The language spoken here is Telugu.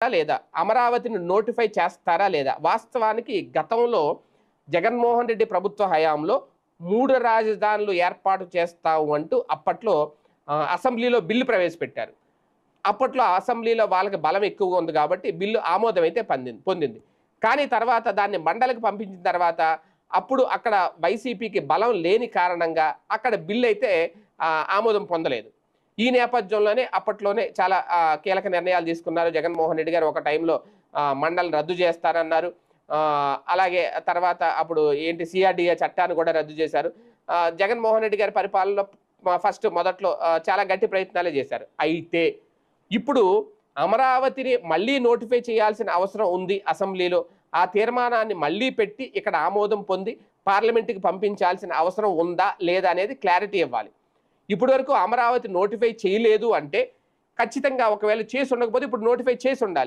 లేదా అమరావతిని నోటిఫై చేస్తారా లేదా? వాస్తవానికి గతంలో జగన్మోహన్ రెడ్డి ప్రభుత్వ హయాంలో 3 రాజధానులు ఏర్పాటు చేస్తాము అంటూ అప్పట్లో అసెంబ్లీలో బిల్లు ప్రవేశపెట్టారు. అప్పట్లో అసెంబ్లీలో వాళ్ళకి బలం ఎక్కువగా ఉంది కాబట్టి బిల్లు ఆమోదం అయితే పొందింది. కానీ తర్వాత దాన్ని మండలికి పంపించిన తర్వాత అప్పుడు అక్కడ వైసీపీకి బలం లేని కారణంగా అక్కడ బిల్లు అయితే ఆమోదం పొందలేదు. ఈ నేపథ్యంలోనే అప్పట్లోనే చాలా కీలక నిర్ణయాలు తీసుకున్నారు జగన్మోహన్ రెడ్డి గారు. ఒక టైంలో మండలిని రద్దు చేస్తారన్నారు. అలాగే తర్వాత అప్పుడు ఏంటి సిఆర్‌డిఏ చట్టాన్ని కూడా రద్దు చేశారు. జగన్మోహన్ రెడ్డి గారి పరిపాలనలో మొదట్లో చాలా గట్టి ప్రయత్నాలే చేశారు. అయితే ఇప్పుడు అమరావతిని మళ్ళీ నోటిఫై చేయాల్సిన అవసరం ఉంది అసెంబ్లీలో. ఆ తీర్మానాన్ని మళ్ళీ పెట్టి ఇక్కడ ఆమోదం పొంది పార్లమెంట్‌కి పంపించాల్సిన అవసరం ఉందా లేదా అనేది క్లారిటీ ఇవ్వాలి. ఇప్పటి వరకు అమరావతి నోటిఫై చేయలేదు అంటే ఖచ్చితంగా ఒకవేళ చేసి ఉండకపోతే ఇప్పుడు నోటిఫై చేసి ఉండాలి.